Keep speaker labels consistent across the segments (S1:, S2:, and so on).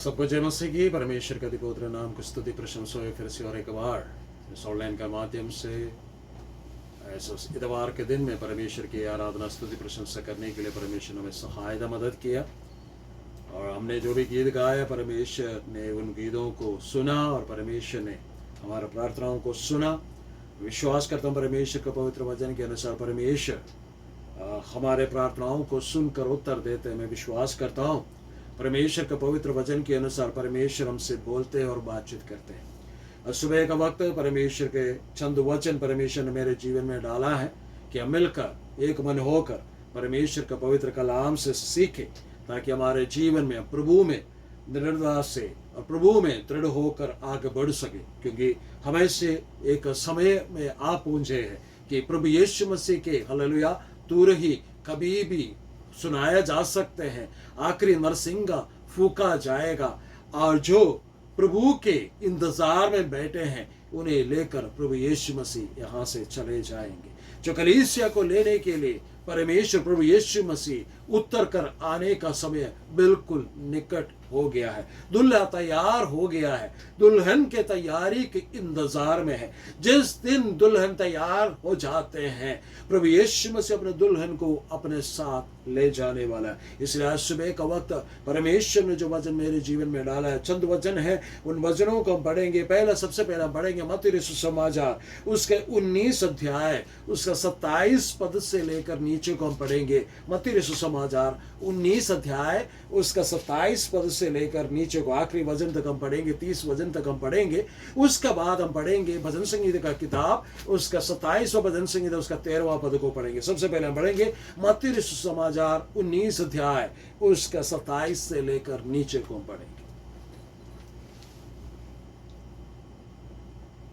S1: सबको जय मसीह की। परमेश्वर का पवित्र नाम की स्तुति प्रशंसा हो फिर से और एक बार इस ऑनलाइन के माध्यम से ऐसे इतवार के दिन में परमेश्वर की आराधना स्तुति प्रशंसा करने के लिए परमेश्वर ने हमें सहायता मदद किया। और हमने जो भी गीत गाया परमेश्वर ने उन गीतों को सुना और परमेश्वर ने हमारे प्रार्थनाओं को सुना। विश्वास करता हूँ परमेश्वर के पवित्र वचन के अनुसार परमेश्वर हमारे प्रार्थनाओं को सुनकर उत्तर देते हैं। मैं विश्वास करता हूँ परमेश्वर के पवित्र वचन के अनुसार परमेश्वर हमसे बोलते हैं और बातचीत करते हैं। और सुबह का वक्त परमेश्वर के चंद वचन परमेश्वर ने मेरे जीवन में डाला है कि हम मिलकर एक मन होकर परमेश्वर का पवित्र कलाम से सीखें, ताकि हमारे जीवन में प्रभु में दृढ़ता से और प्रभु में दृढ़ होकर आगे बढ़ सके। क्योंकि हमें से एक समय में आ पहुंचे हैं कि प्रभु यीशु मसीह के हालेलुया तुर ही कभी भी सुनाया जा सकते हैं। आखिरी नरसिंगा फूका जाएगा और जो प्रभु के इंतजार में बैठे हैं उन्हें लेकर प्रभु यीशु मसीह यहाँ से चले जाएंगे। जो कलीसिया को लेने के लिए परमेश्वर प्रभु यीशु मसीह उतर कर आने का समय बिल्कुल निकट हो गया है। दुल्हा तैयार हो गया है, दुल्हन के तैयारी के इंतजार में है। जिस दिन दुल्हन तैयार हो जाते हैं प्रभु यीशु मसीह अपने दुल्हन को अपने साथ ले जाने वाला है। इसलिए आज सुबह का वक्त परमेश्वर ने जो वचन मेरे जीवन में डाला है, चंद वचन है, उन वचनों को हम पढ़ेंगे। सबसे पहला पढ़ेंगे मत्ती सुसमाचार उसके 19 अध्याय उसका 27 पद से लेकर नीचे को हम पढ़ेंगे। मत्ती सुसमाचार 19 अध्याय उसका 27 पद से लेकर नीचे को आखिरी वचन तक हम पढ़ेंगे, 30 वचन तक हम पढ़ेंगे। उसके बाद हम पढ़ेंगे भजन संगीत का किताब उसका 27वां भजन संगीत उसका 13वां पद को पढ़ेंगे। सबसे पहले हम पढ़ेंगे मत्ती सुसमाचार 19 अध्याय उसका 27 से लेकर नीचे को हम पढ़ेंगे।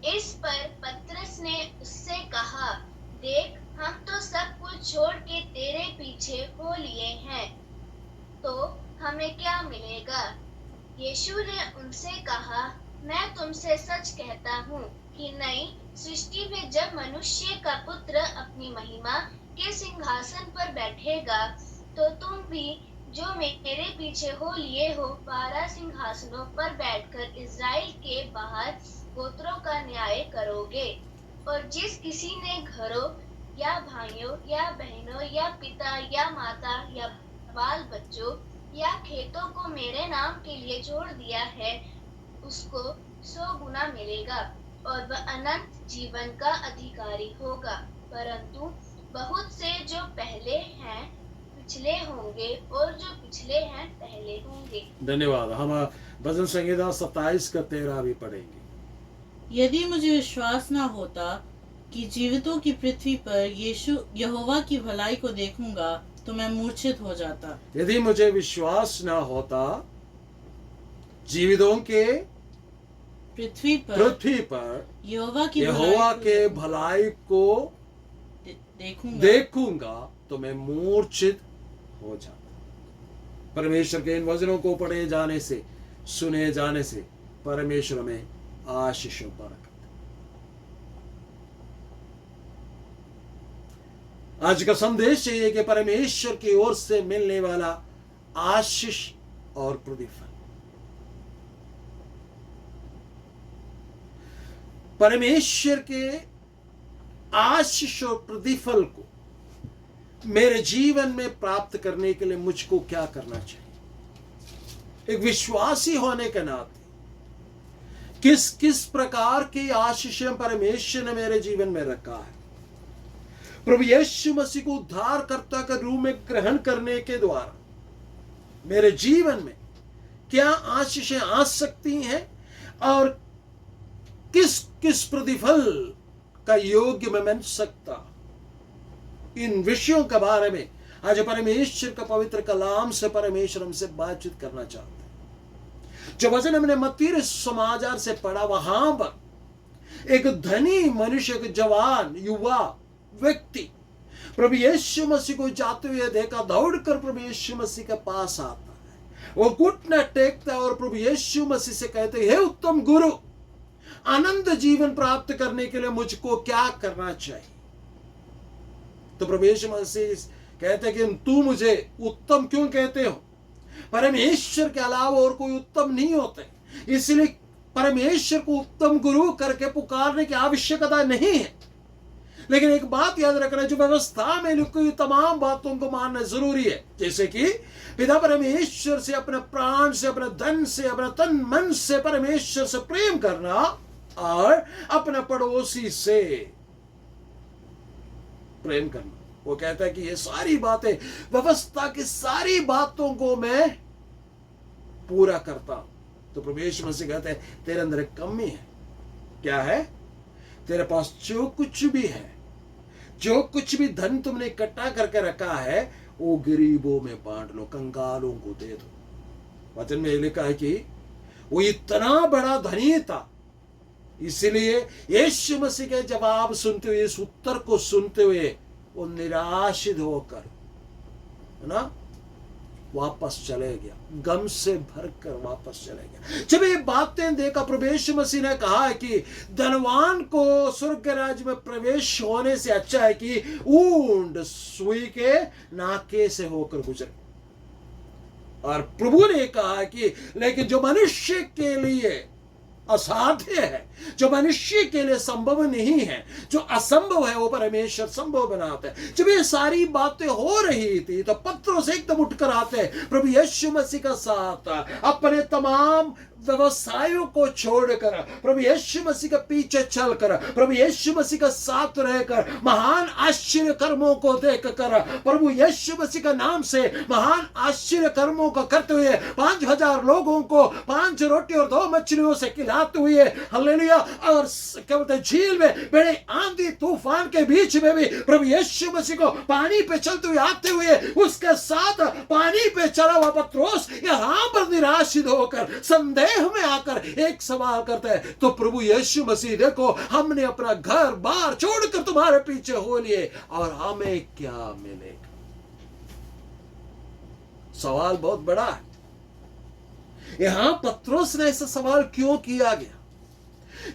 S2: इस पर पतरस ने उससे कहा, देख हम तो सब कुछ छोड़ के तेरे पीछे हो लिए हैं, तो हमें क्या मिलेगा? यीशु ने उनसे कहा, मैं तुमसे सच कहता हूँ कि नई सृष्टि में जब मनुष्य का पुत्र अपनी महिमा के सिंहासन पर बैठेगा, तो तुम भी जो मेरे पीछे हो लिए हो 12 सिंहासनों पर बैठकर इज़राइल के बाहर गोत्रों का न्याय करोगे। और जिस किसी ने घरों या भाइयों या बहनों या पिता या माता या बाल बच्चों या खेतों को मेरे नाम के लिए छोड़ दिया है, उसको 100 गुना मिलेगा और वह अनंत जीवन का अधिकारी होगा। परंतु बहुत से जो पहले हैं पिछले होंगे और जो पिछले हैं पहले होंगे।
S1: धन्यवाद। हम भजन संहिता 27 का 13 भी पढ़ेंगे।
S3: यदि मुझे विश्वास ना होता कि जीवितों की पृथ्वी पर यीशु यहोवा की भलाई को देखूंगा, तो मैं मूर्छित हो जाता।
S1: यदि मुझे विश्वास ना होता जीवितों के
S3: पृथ्वी पर यहोवा
S1: के भलाई को देखूंगा तो मैं मूर्छित हो जाता। परमेश्वर के इन वचनों को पढ़े जाने से, सुने जाने से परमेश्वर में आशीष बरकत। आज का संदेश ये है कि परमेश्वर की ओर से मिलने वाला आशीष और प्रतिफल। परमेश्वर के आशीष और प्रतिफल को मेरे जीवन में प्राप्त करने के लिए मुझको क्या करना चाहिए? एक विश्वासी होने के नाते किस किस प्रकार की आशीषें परमेश्वर ने मेरे जीवन में रखा है। प्रभु यीशु मसीह को उद्धारकर्ता के रूप में ग्रहण करने के द्वारा मेरे जीवन में क्या आशीषें आ सकती हैं और किस किस प्रतिफल का योग्य मैं बन सकता, इन विषयों के बारे में आज परमेश्वर का पवित्र कलाम से परमेश्वर हमसे बातचीत करना चाहते हैं। जो वचन हमने मत्ती सुसमाचार से पढ़ा, वहां पर एक धनी मनुष्य, एक जवान युवा व्यक्ति प्रभु यीशु मसीह को जाते हुए देखा, दौड़कर प्रभु यीशु मसीह के पास आता है। वो घुटना टेकता है और प्रभु यीशु मसीह से कहते हैं, हे उत्तम गुरु, आनंद जीवन प्राप्त करने के लिए मुझको क्या करना चाहिए? तो प्रभु यीशु मसीह कहते हैं कि तू मुझे उत्तम क्यों कहते हो? परमेश्वर के अलावा और कोई उत्तम नहीं होते, इसलिए परमेश्वर को उत्तम गुरु करके पुकारने की आवश्यकता नहीं है। लेकिन एक बात याद रखना, जो व्यवस्था में लिखी हुई तमाम बातों को मानना जरूरी है, जैसे कि पिता परमेश्वर से, अपने प्राण से, अपने धन से, अपने तन मन से परमेश्वर से प्रेम करना और अपने पड़ोसी से प्रेम करना। वो कहता है कि ये सारी बातें, व्यवस्था की सारी बातों को मैं पूरा करता हूं। तो प्रभु यीशु मसीह कहते हैं तेरे अंदर एक कमी है। क्या है? तेरे पास जो कुछ भी है, जो कुछ भी धन तुमने इकट्ठा करके रखा है, वो गरीबों में बांट लो, कंगालों को दे दो। वचन में लिखा है कि वो इतना बड़ा धनी था, इसलिए यीशु मसीह के जवाब सुनते हुए, इस उत्तर को सुनते हुए वो निराशित होकर, है ना, वापस चले गया, गम से भरकर वापस चले गया। जब ये बातें देखा, प्रभु यीशु मसीह ने कहा है कि धनवान को स्वर्ग राज्य में प्रवेश होने से अच्छा है कि ऊंट सुई के नाके से होकर गुजरे। और प्रभु ने कहा कि लेकिन जो मनुष्य के लिए असाध्य है, जो मनुष्य के लिए संभव नहीं है, जो असंभव है, वो परमेश्वर संभव बनाता है। जब ये सारी बातें हो रही थी तो पत्रोस एकदम उठकर आते, प्रभु यीशु मसीह का साथ अपने तमाम व्यवसायों को छोड़कर प्रभु यीशु मसीह के पीछे चलकर, प्रभु यीशु मसीह का साथ रहकर, महान आश्चर्य कर्मों को देखकर, प्रभु यीशु मसीह का नाम से महान आश्चर्य कर्मों को करते हुए 5000 लोगों को 5 रोटी और 2 मछलियों से खिलाते हुए, हालेलुया। और क्या बोलते हैं, झील में बड़े आंधी तूफान के बीच में भी प्रभु यीशु मसीह को पानी पे चलते हुए आते हुए, उसके साथ पानी पे चला हुआ पत्रोस यहां पर निराशित होकर संदेह में आकर एक सवाल करता है, तो प्रभु यीशु मसीह देखो, हमने अपना घर बार छोड़कर तुम्हारे पीछे हो लिए और हमें क्या मिलेगा? सवाल बहुत बड़ा है। यहां पत्रोस ने ऐसा सवाल क्यों किया गया?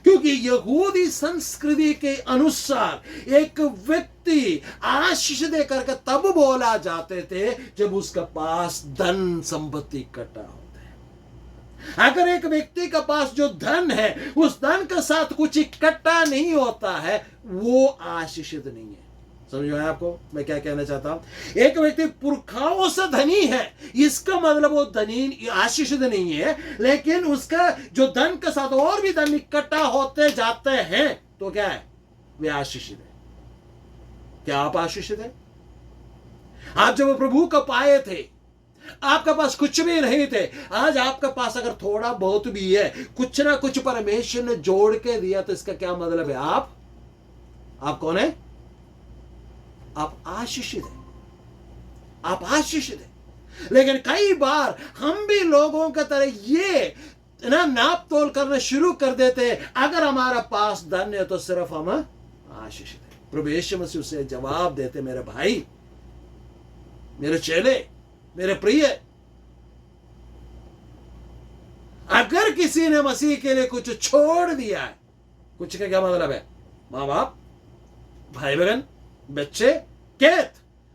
S1: क्योंकि यहूदी संस्कृति के अनुसार एक व्यक्ति आशीष देकर के तब बोला जाते थे जब उसके पास धन संपत्ति इकट्ठा होता है। अगर एक व्यक्ति के पास जो धन है, उस धन के साथ कुछ इकट्ठा नहीं होता है, वो आशीषित नहीं है। समझ में आया आपको मैं क्या कहना चाहता हूं? एक व्यक्ति पुरखाओं से धनी है, इसका मतलब वो धनी आशीषित नहीं है, लेकिन उसका जो धन के साथ और भी धन इकट्ठा होते जाते हैं, तो क्या है? वे आशीषित है। क्या आप आशीषित है? आप जब प्रभु को पाए थे, आपके पास कुछ भी नहीं थे, आज आपके पास अगर थोड़ा बहुत भी है, कुछ ना कुछ परमेश्वर ने जोड़ के दिया, तो इसका क्या मतलब है? आप कौन है? आप आशीषित है, आप आशीषित है। लेकिन कई बार हम भी लोगों की तरह ये नाप तोल करना शुरू कर देते हैं, अगर हमारा पास धन है तो सिर्फ हम आशीषित है। प्रभु यीशु मसीह से जवाब देते, मेरे भाई, मेरे चेले, मेरे प्रिय, अगर किसी ने मसीह के लिए कुछ छोड़ दिया है, कुछ का क्या मतलब है? माँ बाप, भाई बहन, बच्चे, कैद,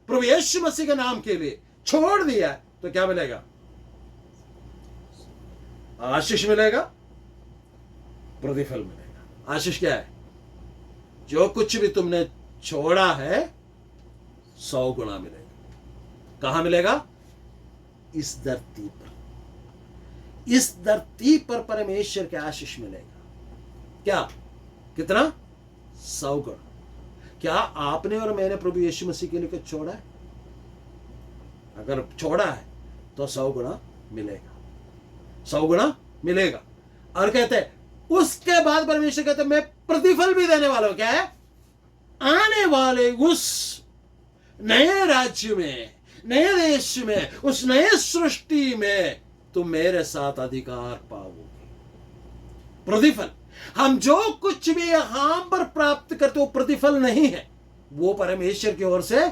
S1: प्रभु यीशु मसीह के नाम के लिए छोड़ दिया है, तो क्या मिलेगा? आशीष मिलेगा, प्रतिफल मिलेगा। आशीष क्या है? जो कुछ भी तुमने छोड़ा है 100 गुना मिलेगा। कहां मिलेगा? इस धरती पर। इस धरती पर परमेश्वर के आशीष मिलेगा। क्या? कितना? 100 गुना। क्या आपने और मैंने प्रभु यीशु मसीह के लिए कुछ छोड़ा है? अगर छोड़ा है तो 100 गुना मिलेगा, 100 गुना मिलेगा। और कहते हैं, उसके बाद परमेश्वर कहते हैं, मैं प्रतिफल भी देने वाला हूं। क्या है? आने वाले उस नए राज्य में, नए देश में, उस नए सृष्टि में तुम मेरे साथ अधिकार पाओगे। प्रतिफल। हम जो कुछ भी यहां पर प्राप्त करते, वो प्रतिफल नहीं है, वो परमेश्वर की ओर से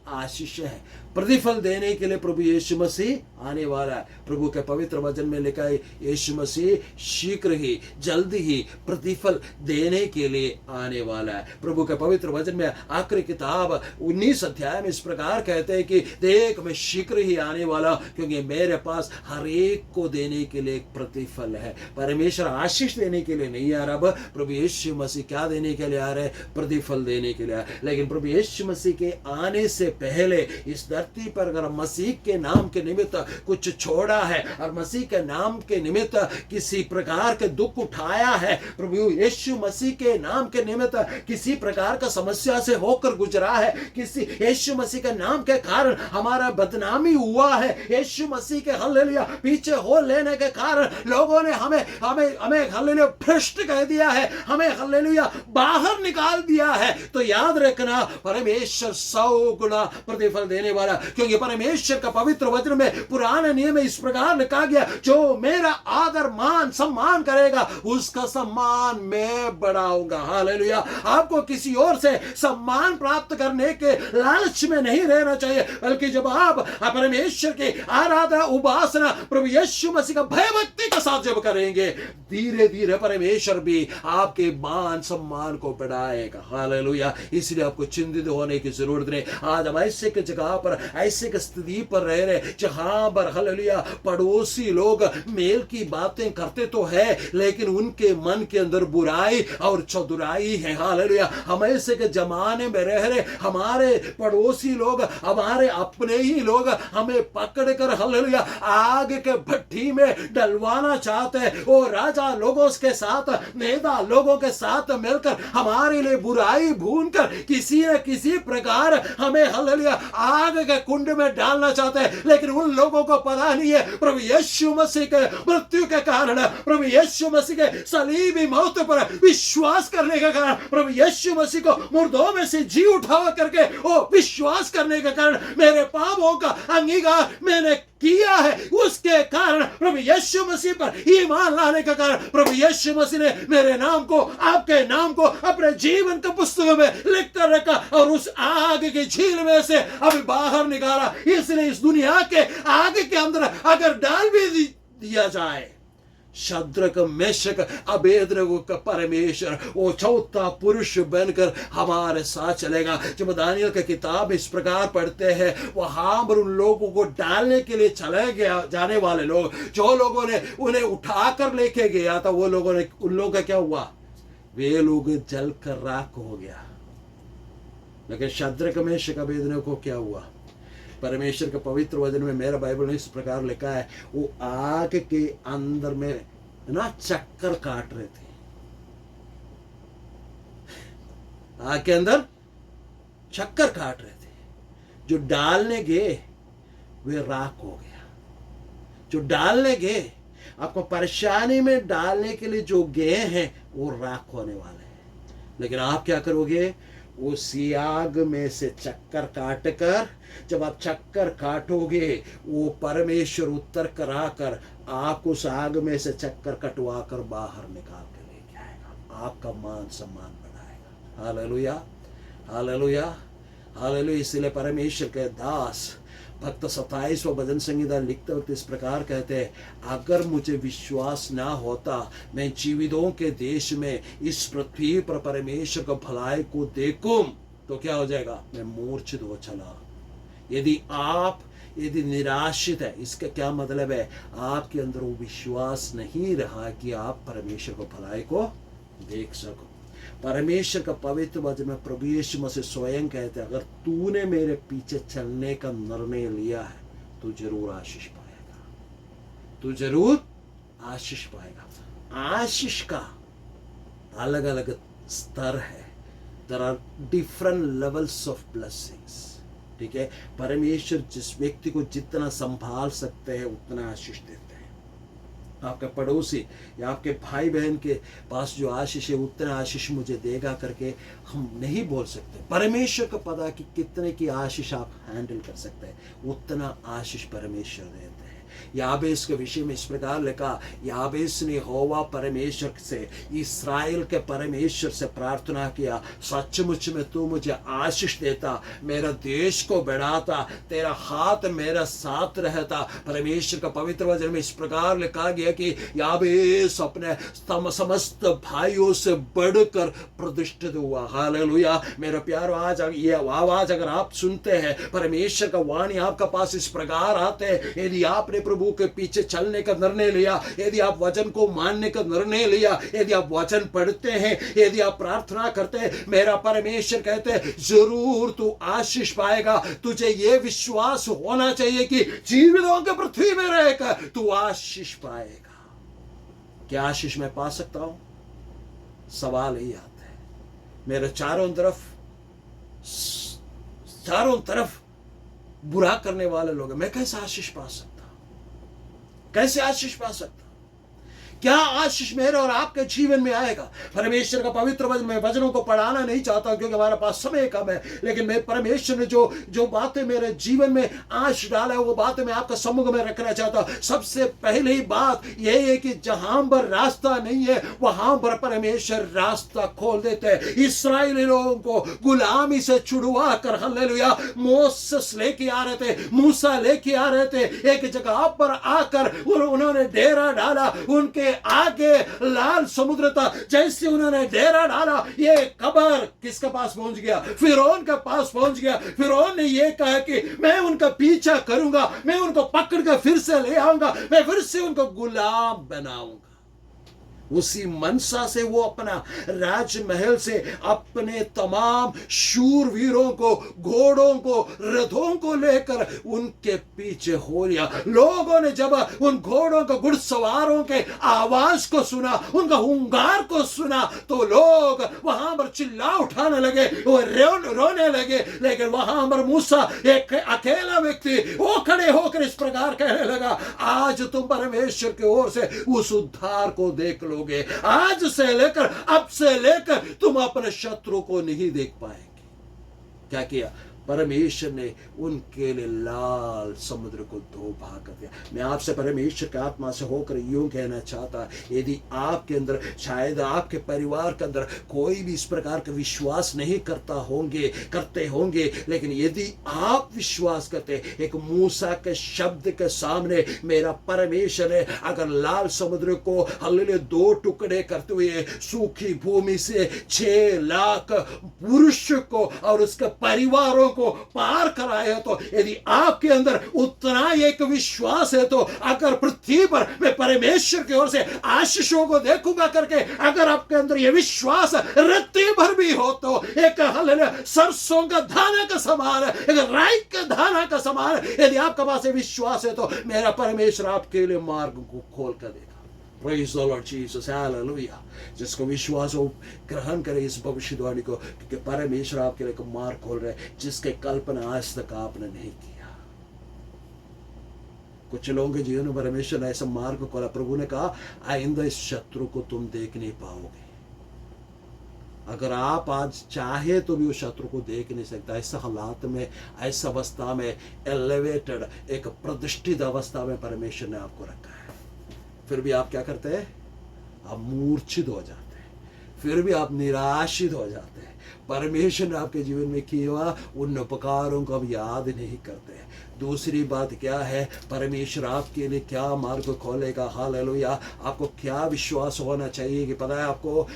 S1: आशीष है। प्रतिफल देने के लिए प्रभु यीशु मसीह आने वाला है। प्रभु के पवित्र वचन में लिखा है यीशु मसीह शीघ्र ही, जल्दी ही प्रतिफल देने के लिए आने वाला है। प्रभु के पवित्र वचन में आखिरी किताब 19 अध्याय में इस प्रकार कहते हैं कि देख मैं शीघ्र ही आने वाला, क्योंकि मेरे पास हर एक को देने के लिए एक प्रतिफल है। परमेश्वर आशीष देने के लिए नहीं आ रहा, प्रभु यीशु मसीह क्या देने के लिए आ रहे? प्रतिफल देने के लिए। लेकिन प्रभु यीशु मसीह के आने से पहले इस धरती पर अगर मसीह के नाम के निमित्त कुछ छोड़ा है और मसीह के नाम के निमित्त किसी प्रकार के दुख उठाया है, प्रभु यीशु मसीह के नाम के निमित्त किसी प्रकार का समस्या से होकर गुजरा है, किसी यीशु मसीह के नाम के कारण हमारा बदनामी हुआ है, यीशु मसीह के हालेलुया पीछे हो लेने के कारण लोगों ने हमें हमें हमें हालेलुया भ्रष्ट कह दिया है, हमें हालेलुया बाहर निकाल दिया है, तो याद रखना परमेश्वर 100 गुना प्रतिफल देने वाला, क्योंकि परमेश्वर का पवित्र वचन में पुराने नियम में इस प्रकार लिखा गया, जो मेरा आदर मान सम्मान करेगा उसका सम्मान मैं बढ़ाऊंगा। हालेलुया। आपको किसी और से सम्मान प्राप्त करने के लालच में नहीं रहना चाहिए, बल्कि जब आप परमेश्वर की आराधना उपासना प्रभु यीशु मसीह का भयभक्ति के साथ जब करेंगे, धीरे धीरे परमेश्वर भी आपके मान सम्मान को बढ़ाएगा। हालेलुया। इसलिए आपको चिंतित होने की जरूरत नहीं। आज हम ऐसे के जगह पर, ऐसे के स्थिति पर रह रहे जहां पर हालेलुया पड़ोसी लोग मेल की बातें करते तो है, लेकिन उनके मन के अंदर बुराई और चतुराई है। हालेलुया। हम ऐसे के जमाने में रह रहे, हमारे पड़ोसी लोग, हमारे अपने ही लोग हमें पकड़कर हालेलुया आग के भट्टी में डलवाना चाहते हैं। वो राजा लोगों के साथ, नेता लोगों के साथ मिलकर हमारे लिए बुराई भूनकर किसी न किसी प्रकार हमें हालेलुया आग के कुंड में डालना चाहते हैं, लेकिन उन लोगों को पता नहीं है प्रभु यीशु मसीह के मृत्यु के कारण, प्रभु यीशु मसीह के सलीबी मौत पर विश्वास करने के कारण, प्रभु यीशु मसीह को मुर्दों में से जी उठावा करके वो विश्वास करने के कारण मेरे पापों का अंगीकार मैंने किया है, उसके कारण प्रभु यीशु मसीह पर ईमान लाने के कारण प्रभु यीशु मसीह ने मेरे नाम को, आपके नाम को अपने जीवन के पुस्तक में लिख कर रखा और उस आग की झील में से अभी बाहर निकाला। इसलिए इस दुनिया के आग के अंदर अगर डाल भी दिया जाए, शद्रक मेशक अबेदनगो का परमेश्वर वो चौथा पुरुष बनकर हमारे साथ चलेगा। जब दानियल की किताब इस प्रकार पढ़ते हैं, वहां पर उन लोगों को डालने के लिए चले गया जाने वाले लोग, जो लोगों ने उन्हें उठाकर लेके गया था, वो लोगों ने, उन लोगों का क्या हुआ? वे लोग जलकर राख हो गया। लेकिन शद्रक मेशक अबेदनगो को क्या हुआ? परमेश्वर के पवित्र वचन में, मेरा बाइबल में इस प्रकार लिखा है, वो आग के अंदर में ना चक्कर काट रहे थे। आग के अंदर चक्कर काट रहे थे। जो डालने गए वे राख हो गया। जो डालने गए, आपको परेशानी में डालने के लिए जो गए हैं वो राख होने वाले हैं। लेकिन आप क्या करोगे? उसी आग में से चक्कर काट कर, जब आप चक्कर काटोगे, वो परमेश्वर उत्तर कराकर आपको उस आग में से चक्कर कटवा कर बाहर निकाल कर लेके आएगा, आपका मान सम्मान बढ़ाएगा। Hallelujah, hallelujah, hallelujah. इसलिए परमेश्वर के दास भक्त 27वां भजन संहिता लिखते वक्त इस प्रकार कहते हैं, अगर मुझे विश्वास ना होता मैं जीवितों के देश में इस पृथ्वी पर परमेश्वर का भलाई को देखूं तो क्या हो जाएगा? मैं मूर्छित हो चला। यदि निराशित है, इसका क्या मतलब है? आपके अंदर वो विश्वास नहीं रहा कि आप परमेश्वर को भलाई को देख सको। परमेश्वर का पवित्र वचन में प्रभु यीशु मसीह स्वयं कहते हैं, अगर तूने मेरे पीछे चलने का निर्णय लिया है तो जरूर आशीष पाएगा, तू जरूर आशीष पाएगा। आशीष का अलग अलग स्तर है। There are different levels of blessings. ठीक है, परमेश्वर जिस व्यक्ति को जितना संभाल सकते हैं उतना आशीष देते हैं। आपका पड़ोसी या आपके भाई बहन के पास जो आशीष है उतना आशीष मुझे देगा करके हम नहीं बोल सकते। परमेश्वर को पता कि कितने की आशीष आप हैंडल कर सकते हैं, उतना आशीष परमेश्वर देते हैं। याबेस के विषय में इस प्रकार लिखा, याबेस ने यहोवा परमेश्वर से, इस्राएल के परमेश्वर से प्रार्थना किया, सचमुच में तू मुझे आशीष देता, मेरा देश को बढ़ाता, तेरा हाथ मेरा साथ रहता। परमेश्वर का पवित्र वचन में इस प्रकार लिखा गया कि याबेस अपने समस्त भाइयों से बढ़कर प्रतिष्ठित हुआ। हालेलुया। मेरा प्यारो, आज ये आवाज अगर आप सुनते हैं, परमेश्वर का वाणी आपका पास इस प्रकार आते हैं, यदि आपने प्रभु के पीछे चलने का निर्णय लिया, यदि आप वचन को मानने का निर्णय लिया, यदि आप वचन पढ़ते हैं, यदि आप प्रार्थना करते हैं, मेरा परमेश्वर कहते हैं जरूर तू आशीष पाएगा। तुझे ये विश्वास होना चाहिए कि जीवितों के पृथ्वी में रहकर तू आशीष पाएगा। क्या आशीष मैं पा सकता हूं? सवाल ही आता है। मेरे चारों तरफ बुरा करने वाले लोग हैं, मैं कैसे आशीष पा सकता हूं? कैसे आशीष पा सकता हूं? क्या आशीष मेरे और आपके जीवन में आएगा? परमेश्वर का पवित्र वचन, मैं वचनों को पढ़ाना नहीं चाहता क्योंकि हमारे पास समय कम है, लेकिन मैं परमेश्वर ने जो बातें मेरे जीवन में आशीष डाला है वो बातें मैं आपका सम्मुख में रखना चाहता हूं। सबसे पहली बात यह है कि जहां पर रास्ता नहीं है वहां पर परमेश्वर रास्ता खोल देते हैं। इस्राएली लोगों को गुलामी से छुड़वा कर, हालेलुया, मोसेस लेके आ रहे थे, मूसा लेके आ रहे थे, एक जगह पर आकर उन्होंने डेरा डाला। उनके आगे लाल समुद्र था। जैसे उन्होंने डेरा डाला, ये खबर किसके पास पहुंच गया? फिरौन के पास पहुंच गया। फिरौन ने ये कहा कि मैं उनका पीछा करूंगा, मैं उनको पकड़ कर फिर से ले आऊंगा, मैं फिर से उनको गुलाम बनाऊंगा। उसी मनसा से वो अपना राजमहल से अपने तमाम शूरवीरों को, घोड़ों को, रथों को लेकर उनके पीछे हो लिया। लोगों ने जब उन घोड़ों के घुड़सवारों के आवाज को सुना, उनका हुंकार को सुना, तो लोग वहां पर चिल्ला उठाने लगे, वो रोने लगे। लेकिन वहां पर मूसा, एक अकेला व्यक्ति, वो खड़े होकर इस प्रकार कहने लगा, आज तुम परमेश्वर की ओर से उस उद्धार को देख लो। आज से लेकर, अब से लेकर तुम अपने शत्रु को नहीं देख पाएंगे। क्या किया? परमेश्वर ने उनके लिए लाल समुद्र को दो भाग कर दिया। मैं आपसे परमेश्वर की आत्मा से होकर यूं कहना चाहता, यदि आपके अंदर, शायद आपके परिवार के अंदर कोई भी इस प्रकार का विश्वास नहीं करते होंगे, लेकिन यदि आप विश्वास करते, एक मूसा के शब्द के सामने मेरा परमेश्वर ने अगर लाल समुद्र को हालेलुया दो टुकड़े करते हुए सूखी भूमि से 6 लाख पुरुष को और उसके परिवारों को पार कराया, तो यदि आपके अंदर उतना एक विश्वास है, तो अगर पृथ्वी पर मैं परमेश्वर की ओर से आशीषों को देखूंगा करके अगर आपके अंदर यह विश्वास रत्ती भर भी हो, तो एक हालेलुया सरसों का दाना का समान है, एक राई का दाना का समान है। यदि आपके पास ये विश्वास है, तो मेरा परमेश्वर आपके लिए मार्ग को खोल कर देगा। Praise the Lord Jesus, hallelujah। जिसको विश्वास हो ग्रहण करे इस भविष्यवाणी को, क्योंकि परमेश्वर आपके लिए एक मार्ग खोल रहे हैं जिसके कल्पना आज तक आपने नहीं किया। कुछ लोगों के जीवन में परमेश्वर ने ऐसा मार्ग खोला, प्रभु ने कहा आइंदा इस शत्रु को तुम देख नहीं पाओगे। अगर आप आज चाहे तो भी उस शत्रु को देख नहीं सकता। ऐसा हालात में, ऐसा अवस्था में, एलिवेटेड, एक प्रतिष्ठित अवस्था में परमेश्वर ने आपको रखा है। फिर भी आप क्या करते हैं? आप मूर्छित हो जाते हैं, फिर भी आप निराशित हो जाते हैं। परमेश्वर ने आपके जीवन में किया उन उपकारों को आप याद नहीं करते। दूसरी बात क्या है? परमेश्वर आपके लिए क्या मार्ग खोलेगा। हालेलुया। आपको क्या विश्वास होना चाहिए कि पता है आपको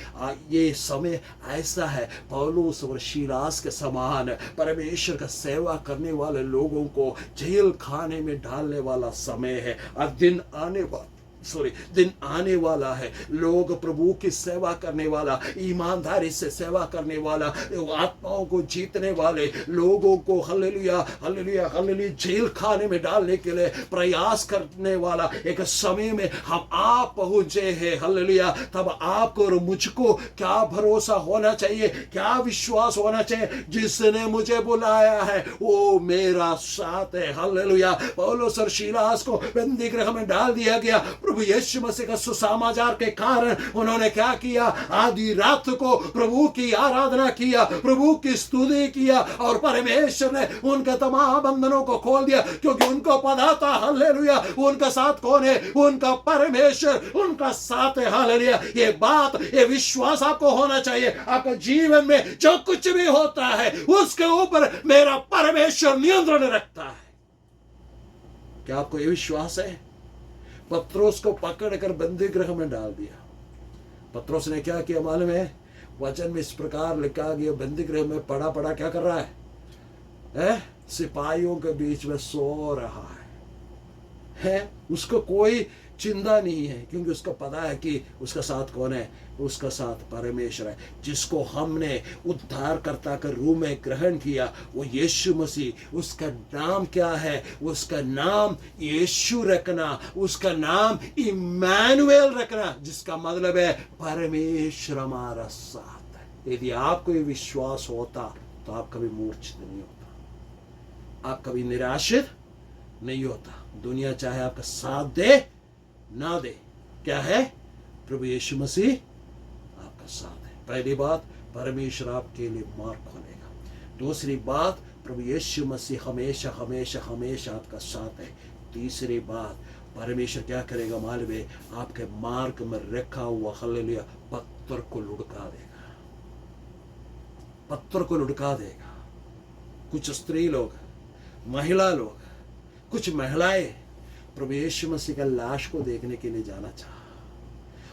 S1: ये समय ऐसा है, पौलुस और सीलास के समान परमेश्वर का सेवा करने वाले लोगों को जेल खाने में डालने वाला समय है। अब दिन आने वाला है, लोग प्रभु की सेवा करने वाला, ईमानदारी से सेवा करने वाला, आत्माओं को जीतने वाले लोगों को हालेलुया हालेलुया हालेलुया जेल खाने में डालने के लिए प्रयास करने वाला एक समय में हम आप पहुंचे हैं। हालेलुया। तब आपको और मुझको क्या भरोसा होना चाहिए, क्या विश्वास होना चाहिए? जिसने मुझे बुलाया है वो मेरा साथ है। हालेलुया। पौलुस और सीलास को बंदी गृह में डाल दिया गया। प्रभु यीशु मसीह का सुसमाचार के कारण उन्होंने क्या किया, आधी रात को प्रभु की आराधना किया, प्रभु की स्तुति किया और परमेश्वर ने उनके तमाम बंधनों को खोल दिया, क्योंकि उनको पता था हालेलुया उनका साथ कौन है, उनका परमेश्वर उनका साथ है। हालेलुया, ये बात, ये विश्वास आपको होना चाहिए। आपका जीवन में जो कुछ भी होता है उसके ऊपर मेरा परमेश्वर नियंत्रण रखता है। क्या आपको ये विश्वास है? पत्रोस को पकड़कर बंदी गृह में डाल दिया। पत्रोस ने क्या किया मालूम है? वचन में इस प्रकार लिखा गया, बंदी गृह में पड़ा पड़ा क्या कर रहा है? सिपाहियों के बीच में सो रहा है। उसको कोई चिंता नहीं है, क्योंकि उसको पता है कि उसका साथ कौन है, उसका साथ परमेश्वर है। जिसको हमने उद्धारकर्ता के रूप में ग्रहण किया वो यीशु मसीह। उसका नाम क्या है? उसका नाम यीशु रखना, उसका नाम इम्मानुएल रखना, जिसका मतलब है परमेश्वर हमारा साथ है। यदि आपको ये विश्वास होता तो आप कभी मूर्छित नहीं होता, आप कभी निराशित नहीं होता। दुनिया चाहे आपका साथ दे ना दे, क्या है? प्रभु यीशु मसीह आपका साथ है। पहली बात, परमेश्वर आपके लिए मार्ग खोलेगा। दूसरी बात, प्रभु यीशु मसीह हमेशा हमेशा हमेशा आपका साथ है। तीसरी बात, परमेश्वर क्या करेगा मालूम है? आपके मार्ग में रखा हुआ हालेलुया पत्थर को लुढ़का देगा, पत्थर को लुढ़का देगा। कुछ स्त्री लोग, महिला लोग, कुछ महिलाएं प्रभु यीशु मसीह का लाश को देखने के लिए जाना चाहा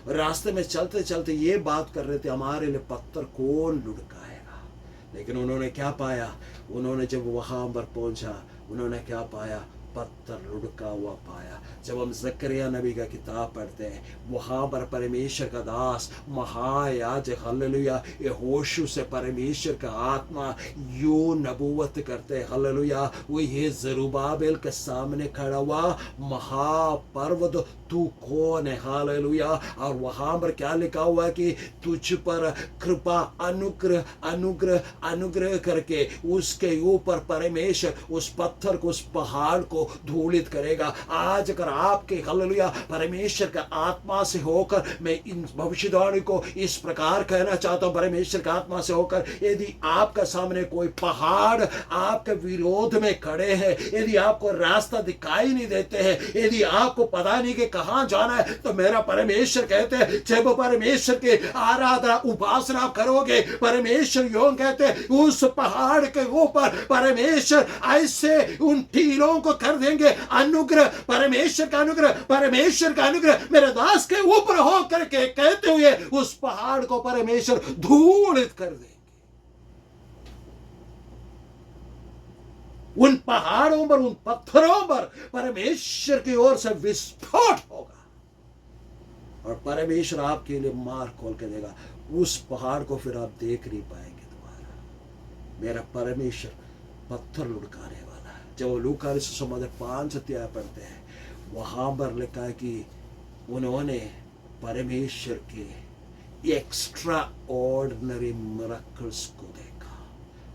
S1: और रास्ते में चलते चलते ये बात कर रहे थे, हमारे लिए पत्थर कौन लुढ़काएगा। लेकिन उन्होंने क्या पाया? उन्होंने जब वहां पर पहुंचा, उन्होंने क्या पाया? पत्थर लुढ़का हुआ पाया। जब हम जकरिया नबी का किताब पढ़ते हैं, वहां पर परमेश्वर का दास महायाजक हालेलुया यहोशू से परमेश्वर का आत्मा यूं नबूवत करते हालेलुया, वो ये जरुब्बाबेल के सामने खड़ा हुआ, महापर्वत तू कौन है हालेलुया। और वहां पर क्या लिखा हुआ है कि तुझ पर कृपा अनुग्रह अनुग्रह अनुग्रह करके उसके ऊपर परमेश्वर उस पत्थर को, उस पहाड़ को धूलित करेगा। आज अगर आपके हालेलुया परमेश्वर का आत्मा से होकर, मैं इन भविष्यवाणी को इस प्रकार कहना चाहता हूं, परमेश्वर का आत्मा से होकर, यदि आपका सामने कोई पहाड़ आपके विरोध में खड़े हैं, यदि आपको रास्ता दिखाई नहीं देते हैं, यदि आपको पता नहीं कि कहां जाना है, तो मेरा परमेश्वर कहते हैं जब परमेश्वर के आराधना उपासना करोगे, परमेश्वर यों कहते हैं उस पहाड़ के ऊपर परमेश्वर ऐसे उन टीलों को कर देंगे। अनुग्रह, परमेश्वर का अनुग्रह, परमेश्वर का अनुग्रह मेरे दास के ऊपर हो करके कहते हुए उस पहाड़ को परमेश्वर धूलित कर देंगे। उन पहाड़ों पर, उन पत्थरों पर परमेश्वर की ओर से विस्फोट होगा और परमेश्वर आपके लिए मार्ग खोल के देगा। उस पहाड़ को फिर आप देख नहीं पाएंगे दोबारा। मेरा परमेश्वर पत्थर लुढ़काने वाला है। जब लूका सुसमाचार 5 अध्याय पढ़ते हैं, वहां पर लिखा है कि उन्होंने परमेश्वर के एक्स्ट्रा ऑर्डिनरी मिरेकल्स को देखा।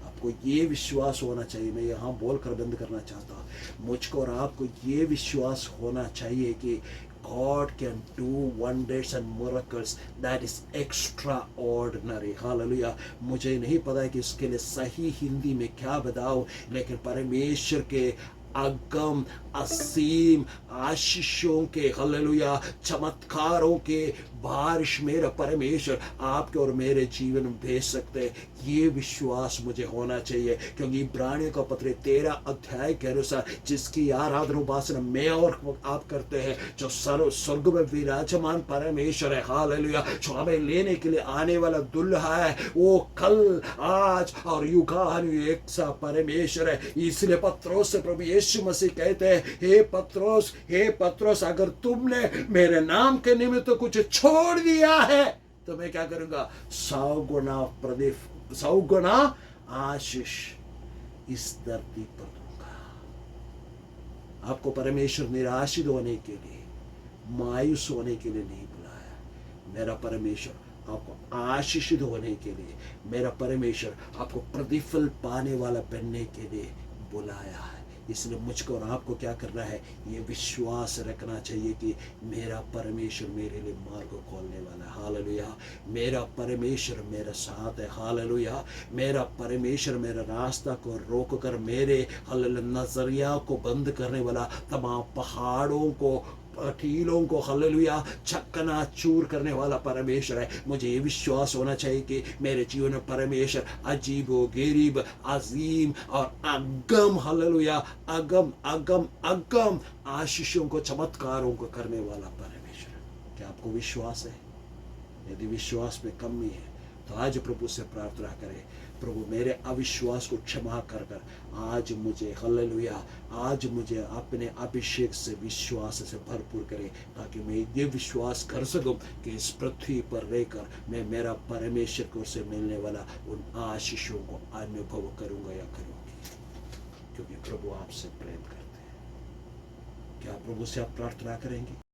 S1: आपको ये विश्वास होना चाहिए, मैं यहाँ बोलकर बंद करना चाहता हूँ, मुझको और आपको ये विश्वास होना चाहिए कि God can do wonders and miracles that is extraordinary. Hallelujah. मुझे नहीं पता है कि इसके लिए सही हिंदी में क्या बताऊं, लेकिन परमेश्वर के अगम असीम आशीषों के हालेलुया चमत्कारों के बारिश मेरा परमेश्वर आपके और मेरे जीवन में भेज सकते हैं। ये विश्वास मुझे होना चाहिए, क्योंकि इब्रानियों का पत्र 13 अध्याय के अनुसार जिसकी आराधना उपासना मैं और आप करते हैं, जो स्वर्ग में विराजमान परमेश्वर है हालेलुया, जो हमें लेने के लिए आने वाला दुल्हा है, वो कल आज और युगान एक सा परमेश्वर है। इसलिए पत्रोस से प्रभु यीशु मसीह कहते हैं, हे पत्रोस अगर तुमने मेरे नाम के निमित्त कुछ छोड़ दिया है तो मैं क्या करूंगा? 100 गुना आशीष इस धरती पर दूंगा। आपको परमेश्वर निराशित होने के लिए, मायूस होने के लिए नहीं बुलाया। मेरा परमेश्वर आपको आशीषित होने के लिए, मेरा परमेश्वर आपको प्रतिफल पाने वाला बनने के लिए बुलाया है। इसलिए मुझको और आपको क्या करना है, ये विश्वास रखना चाहिए कि मेरा परमेश्वर मेरे लिए मार्ग खोलने वाला है। हालेलुया। मेरा परमेश्वर मेरे साथ है। हालेलुया। मेरा परमेश्वर मेरा रास्ता को रोक कर मेरे नजरिया को बंद करने वाला, तमाम पहाड़ों को, टीलों को हालेलुया चकना चूर करने वाला परमेश्वर है। मुझे ये विश्वास होना चाहिए कि मेरे जीवन में परमेश्वर अजीब व गरीब, अजीम और अगम हालेलुया अगम अगम अगम आशीषों को, चमत्कारों को करने वाला परमेश्वर है। क्या आपको विश्वास है? यदि विश्वास में कमी है तो आज प्रभु से प्रार्थना करें, प्रभु मेरे अविश्वास को क्षमा कर कर आज मुझे हालेलुया, आज मुझे अपने अभिषेक से विश्वास से भरपूर करे, ताकि मैं ये विश्वास कर सकूं कि इस पृथ्वी पर रहकर मैं मेरा परमेश्वर को से मिलने वाला उन आशीषों को अनुभव करूंगा या करूंगी, क्योंकि प्रभु आपसे प्रेम करते हैं। क्या प्रभु से आप प्रार्थना करेंगे?